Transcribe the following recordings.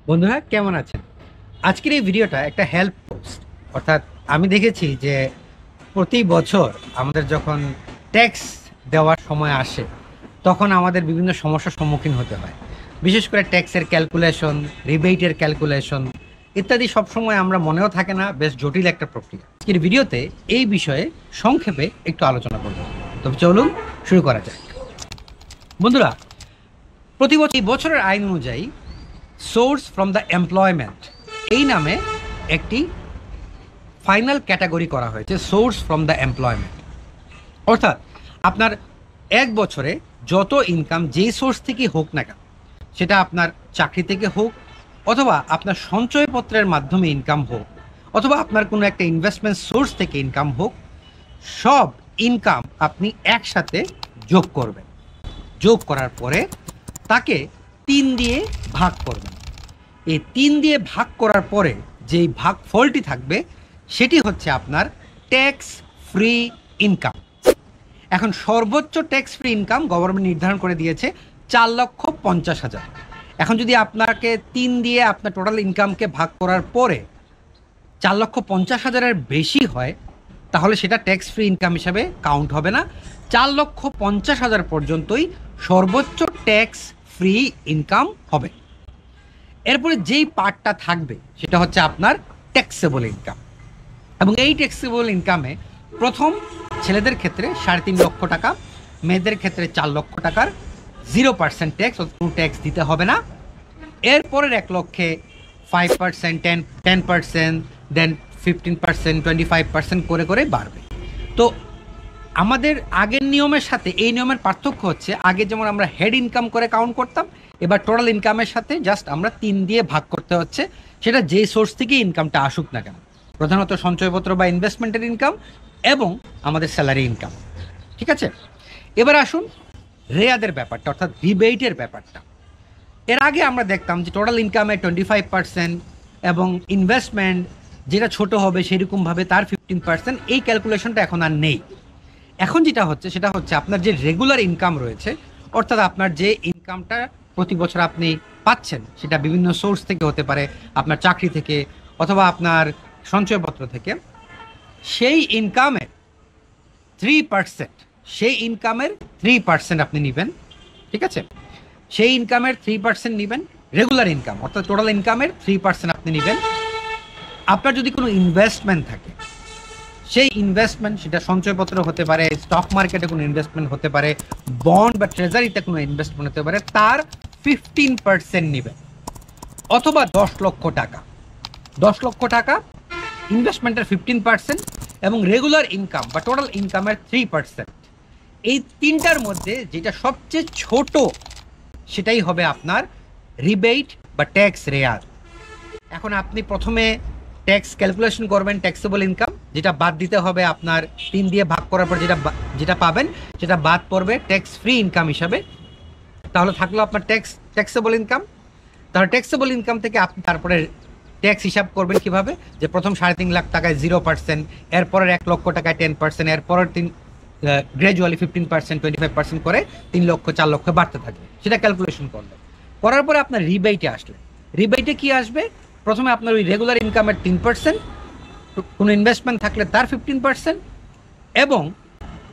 বন্ধুরা কেমন আছেন? আজকের এই ভিডিওটা একটা হেল্প পোস্ট। অর্থাৎ আমি দেখেছি যে প্রতি বছর আমাদের যখন ট্যাক্স দেওয়ার সময় আসে তখন আমাদের বিভিন্ন সমস্যার সম্মুখীন হতে হয়। বিশেষ করে ট্যাক্সের ক্যালকুলেশন, রিবেটের ক্যালকুলেশন ইত্যাদি সবসময় আমরা মনেও থাকে না, বেশ জটিল একটা প্রক্রিয়া। আজকের ভিডিওতে এই বিষয়ে সংক্ষেপে একটু আলোচনা করব। তবে চলুন শুরু করা যাক। বন্ধুরা, প্রতি বছর এই বছরের আইন অনুযায়ী সোর্স ফ্রম দ্য এমপ্লয়মেন্ট এই নামে একটি ফাইনাল ক্যাটাগরি করা হয়েছে, সোর্স ফ্রম দ্য এমপ্লয়মেন্ট। অর্থাৎ আপনার এক বছরে যত ইনকাম যেই সোর্স থেকে হোক না কেন, সেটা আপনার চাকরি থেকে হোক, অথবা আপনার সঞ্চয়পত্রের মাধ্যমে ইনকাম হোক, অথবা আপনার কোনো একটা ইনভেস্টমেন্ট সোর্স থেকে ইনকাম হোক, সব ইনকাম আপনি একসাথে যোগ করবেন। যোগ করার পরে তাকে 3 দিয়ে ভাগ করবেন। এই 3 দিয়ে ভাগ করার পরে যেই ভাগফলটি থাকবে সেটি হচ্ছে আপনার ট্যাক্স ফ্রি ইনকাম। এখন সর্বোচ্চ ট্যাক্স ফ্রি ইনকাম গভর্নমেন্ট নির্ধারণ করে দিয়েছে 4,50,000। এখন যদি আপনাকে 3 দিয়ে আপনার টোটাল ইনকামকে ভাগ করার পরে 4,50,000-এর বেশি হয়, তাহলে সেটা ট্যাক্স ফ্রি ইনকাম হিসাবে কাউন্ট হবে না। 4,50,000 পর্যন্তই সর্বোচ্চ ট্যাক্স ফ্রি ইনকাম হবে। এরপরে যেই পার্টটা থাকবে সেটা হচ্ছে আপনার ট্যাক্সেবল ইনকাম। এবং এই ট্যাক্সেবল ইনকামে প্রথম ছেলেদের ক্ষেত্রে 3.5 লক্ষ টাকা, মেয়েদের ক্ষেত্রে 4 লক্ষ টাকার 0% ট্যাক্স, কোনো ট্যাক্স দিতে হবে না। এরপরের 1 লক্ষে 5%, 10%, দেন 15%, 25% করে করে বাড়বে। তো আমাদের আগের নিয়মের সাথে এই নিয়মের পার্থক্য হচ্ছে, আগে যেমন আমরা হেড ইনকাম করে কাউন্ট করতাম, এবার টোটাল ইনকামের সাথে জাস্ট আমরা 3 দিয়ে ভাগ করতে হচ্ছে, সেটা যে সোর্স থেকে ইনকামটা আসুক না কেন, প্রধানত সঞ্চয়পত্র বা ইনভেস্টমেন্টের ইনকাম এবং আমাদের স্যালারি ইনকাম। ঠিক আছে, এবার আসুন রেয়াদের ব্যাপারটা, অর্থাৎ রিবেটের ব্যাপারটা। এর আগে আমরা দেখতাম যে টোটাল ইনকামে 25% এবং ইনভেস্টমেন্ট যেটা ছোট হবে সেরকমভাবে তার 15%। এই ক্যালকুলেশনটা এখন আর নেই। এখন যেটা হচ্ছে সেটা হচ্ছে আপনার যে রেগুলার ইনকাম রয়েছে, অর্থাৎ আপনার যে ইনকামটা প্রতি বছর আপনি পাচ্ছেন, সেটা বিভিন্ন সোর্স থেকে হতে পারে, আপনার চাকরি থেকে অথবা আপনার সঞ্চয়পত্র থেকে, সেই ইনকামের 3%, সেই ইনকামের 3% আপনি নেবেন। ঠিক আছে, সেই ইনকামের 3% নেবেন রেগুলার ইনকাম, অর্থাৎ টোটাল ইনকামের 3% আপনি নেবেন। আপনার যদি কোনো ইনভেস্টমেন্ট থাকে, সেই ইনভেস্টমেন্ট সেটা সঞ্চয়পত্র হতে পারে, স্টক মার্কেটে কোনো ইনভেস্টমেন্ট হতে পারে, বন্ড বা ট্রেজারিতে কোনো ইনভেস্টমেন্ট হতে পারে, তার 15% নেবেন। অথবা 10 লক্ষ টাকা, 10 লক্ষ টাকা ইনভেস্টমেন্টের 15% এবং রেগুলার ইনকাম বা টোটাল ইনকামের 3%। এই তিনটার মধ্যে যেটা সবচেয়ে ছোট সেটাই হবে আপনার রিবেট বা ট্যাক্স রেয়ার। এখন আপনি প্রথমে ট্যাক্স ক্যালকুলেশন করবেন, ট্যাক্সেবল ইনকাম যেটা বাদ দিতে হবে আপনার 3 দিয়ে ভাগ করার পর যেটা পাবেন সেটা বাদ পড়বে ট্যাক্স ফ্রি ইনকাম হিসাবে। তাহলে থাকলো আপনার ট্যাক্সেবল ইনকাম। তাহলে ট্যাক্সেবল ইনকাম থেকে আপনি তারপরে ট্যাক্স হিসাব করবেন কিভাবে, যে প্রথম 3.5 লাখ টাকায় 0%, এরপরের 1 লক্ষ টাকায় 10%, এরপরের গ্র্যাজুয়ালি 15%, 25% করে 3 লক্ষ 4 লক্ষ বাড়তে থাকবে। সেটা ক্যালকুলেশন করলেন, করার পরে আপনার রিবেটে আসলে, রিবেটে কি আসবে, প্রথমে আপনার ওই রেগুলার ইনকামের 3%, কোনো ইনভেস্টমেন্ট থাকলে তার 15% এবং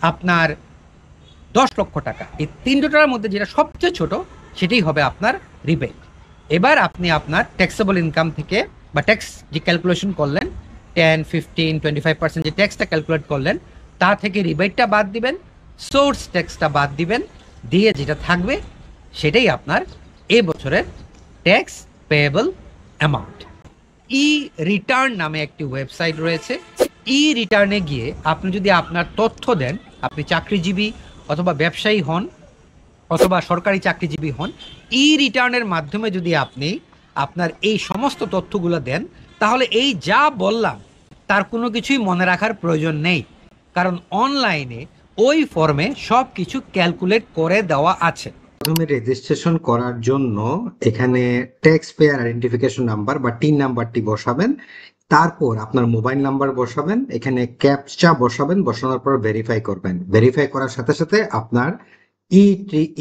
আপনার 10 লক্ষ টাকা, এই তিনটার মধ্যে যেটা সবচেয়ে ছোট সেটাই হবে আপনার রিবেট। এবার আপনি আপনার ট্যাক্সেবল ইনকাম থেকে বা ট্যাক্স যে ক্যালকুলেশন করলেন 10, 15, 25% যে ট্যাক্সটা ক্যালকুলেট করলেন, তা থেকে রিবেটটা বাদ দিবেন, সোর্স ট্যাক্সটা বাদ দিবেন, দিয়ে যেটা থাকবে সেটাই আপনার এ বছরের ট্যাক্স পেয়েবল অ্যামাউন্ট। ই রিটার্ন নামে একটি ওয়েবসাইট রয়েছে। ই রিটার্নে গিয়ে আপনি যদি আপনার তথ্য দেন, আপনি চাকরিজীবী অথবা ব্যবসায়ী হন অথবা সরকারি চাকরিজীবী হন, ই রিটার্নের মাধ্যমে যদি আপনি আপনার এই সমস্ত তথ্যগুলো দেন, তাহলে এই যা বললাম তার কোনো কিছুই মনে রাখার প্রয়োজন নেই, কারণ অনলাইনে ওই ফর্মে সব কিছু ক্যালকুলেট করে দেওয়া আছে। প্রথমে রেজিস্ট্রেশন করার জন্য এখানে ট্যাক্স পেয়ার আইডেন্টিফিকেশন নাম্বার বা টিন নাম্বারটি বসাবেন, তারপর আপনার মোবাইল নাম্বার বসাবেন, এখানে ক্যাপচা বসাবেন, বসানোর পর ভেরিফাই করবেন। ভেরিফাই করার সাথে সাথে আপনার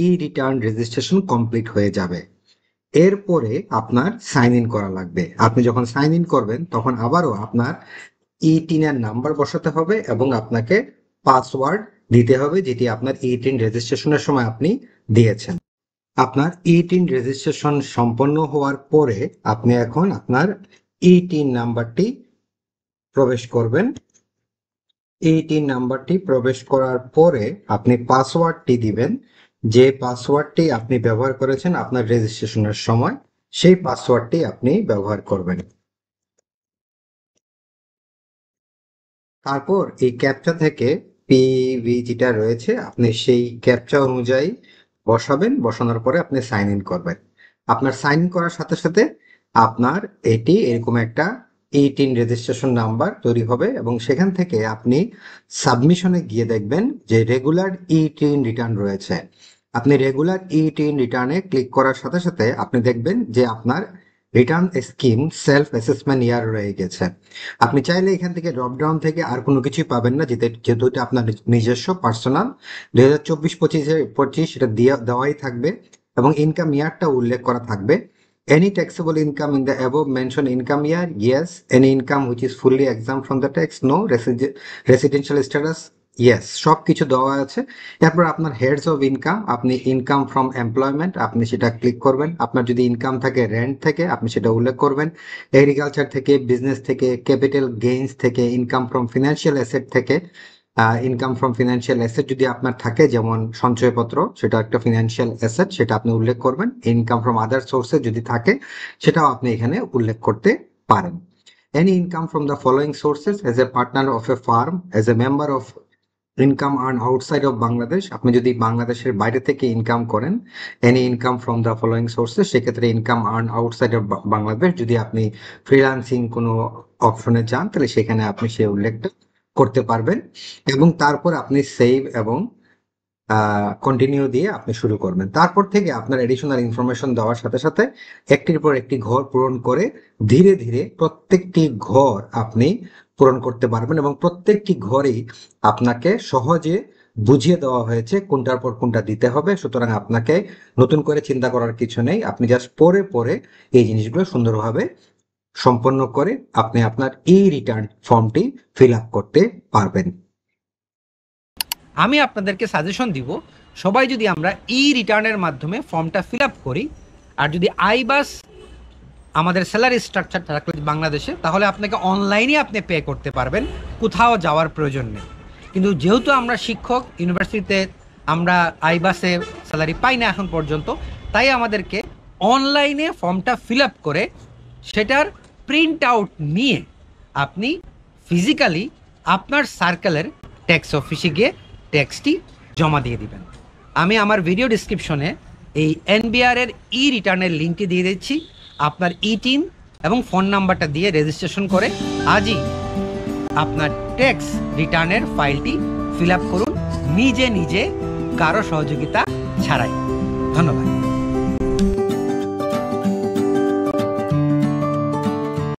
ই রিটার্ন রেজিস্ট্রেশন কমপ্লিট হয়ে যাবে। এরপরে আপনার সাইন ইন করা লাগবে। আপনি যখন সাইন ইন করবেন তখন আবারও আপনার ই-টিন এর নাম্বার বসাতে হবে এবং আপনাকে পাসওয়ার্ড দিতে হবে, যেটি আপনার ই-টিন রেজিস্ট্রেশনের সময় আপনি দিয়েছেন। আপনার ই-টিন রেজিস্ট্রেশন সম্পন্ন হওয়ার পরে আপনি এখন আপনার ই-টিন নাম্বারটি প্রবেশ করবেন। ই-টিন নাম্বারটি প্রবেশ করার পরে আপনি পাসওয়ার্ডটি দিবেন, যে পাসওয়ার্ডটি আপনি ব্যবহার করেছেন আপনার রেজিস্ট্রেশনের সময়, সেই পাসওয়ার্ডটি আপনি ব্যবহার করবেন। তারপর এই ক্যাপচা থেকে পিভি যেটা রয়েছে আপনি সেই ক্যাপচা অনুযায়ী বসাবেন, বসানোর পরে আপনি সাইন ইন করবেন। আপনার সাইন ইন করার সাথে সাথে আপনার এটি এরকম একটা ই-টিন রেজিস্ট্রেশন নাম্বার তৈরি হবে এবং সেখান থেকে আপনি সাবমিশনে গিয়ে দেখবেন যে রেগুলার ই-টিন রিটার্ন রয়েছে। আপনি রেগুলার ই-টিন রিটার্নে ক্লিক করার সাথে সাথে আপনি দেখবেন যে আপনার রিটার্ন স্কিম সেলফ অ্যাসেসমেন্ট ইয়ার রয়ে গেছে। আপনি চাইলে এখান থেকে ড্রপ ডাউন থেকে আর কোনো কিছুই পাবেন না, যেহেতু এটা আপনার নিজস্ব পার্সোনাল 2024-25 এটা দেওয়াই থাকবে এবং ইনকাম ইয়ারটা উল্লেখ করা থাকবে। Any taxable income in the above mention income year, yes. Any income which is fully exempt from the tax, no. Residential status, yes. সব কিছু দেওয়া আছে। এরপর আপনার হেডস অফ ইনকাম, আপনি ইনকাম ফ্রম এমপ্লয়মেন্ট আপনি সেটা ক্লিক করবেন। আপনার যদি ইনকাম থাকে রেন্ট থেকে আপনি সেটা উল্লেখ করবেন, এগ্রিকালচার থেকে, বিজনেস থেকে, ক্যাপিটাল গেইনস থেকে, ইনকাম ফ্রম ফিনান্সিয়াল অ্যাসেট থেকে। ইনকাম ফ্রম ফিনান্সিয়াল অ্যাসেট যদি আপনার থাকে, যেমন সঞ্চয়পত্র, সেটা একটা ফিনান্সিয়াল অ্যাসেট, সেটা আপনি উল্লেখ করবেন। ইনকাম ফ্রম আদার সোর্সে যদি থাকে সেটাও আপনি এখানে উল্লেখ করতে পারেন। Any income from the following sources: as a partner of a firm, as a member of income earn outside of Bangladesh, আপনি যদি বাংলাদেশের বাইরে থেকে ইনকাম করেন, any income from the following sources, সেক্ষেত্রে income earn outside of Bangladesh. যদি আপনি freelancing কোনো অপশনে যান তাহলে সেখানে আপনি সেই উল্লেখটা করতে পারবেন এবং তারপর আপনি সেভ এবং কন্টিনিউ দিয়ে আপনি শুরু করবেন। তারপর থেকে আপনার এডিশনাল ইনফরমেশন দেওয়ার সাথে সাথে একটির পর একটি ঘর পূরণ করে ধীরে ধীরে প্রত্যেকটি ঘর আপনি পূরণ করতে পারবেন এবং প্রত্যেকটি ঘরেই আপনাকে সহজে বুঝিয়ে দেওয়া হয়েছে কোনটার পর কোনটা দিতে হবে। সুতরাং আপনাকে নতুন করে চিন্তা করার কিছু নেই, আপনি জাস্ট পরে পরে এই জিনিসগুলো সুন্দরভাবে সম্পন্ন করে আপনি আপনার ই রিটার্ন ফর্মটি ফিল আপ করতে পারবেন। আমি আপনাদেরকে সাজেশন দিব, সবাই যদি আমরা ই রিটার্নের মাধ্যমে ফর্মটা ফিল আপ করি, আর যদি আইবাস আমাদের স্যালারি স্ট্রাকচার থাকলে বাংলাদেশে, তাহলে আপনাকে অনলাইনে আপনি পে করতে পারবেন, কোথাও যাওয়ার প্রয়োজন নেই। কিন্তু যেহেতু আমরা শিক্ষক, ইউনিভার্সিটিতে আমরা আইবাসে স্যালারি পাই না এখন পর্যন্ত, তাই আমাদেরকে অনলাইনে ফর্মটা ফিল আপ করে সেটার প্রিন্ট আউট নিয়ে আপনি ফিজিক্যালি আপনার সার্কেলের ট্যাক্স অফিসে গিয়ে ট্যাক্সটি জমা দিয়ে দিবেন। আমি আমার ভিডিও ডিসক্রিপশনে এই এনবিআরের ই রিটার্নের লিঙ্কটি দিয়ে দিচ্ছি। আপনার ই-টিন এবং ফোন নাম্বারটা দিয়ে রেজিস্ট্রেশন করে আজই আপনার ট্যাক্স রিটার্নের ফাইলটি ফিল আপ করুন, নিজে নিজে, কারো সহযোগিতা ছাড়াই। ধন্যবাদ।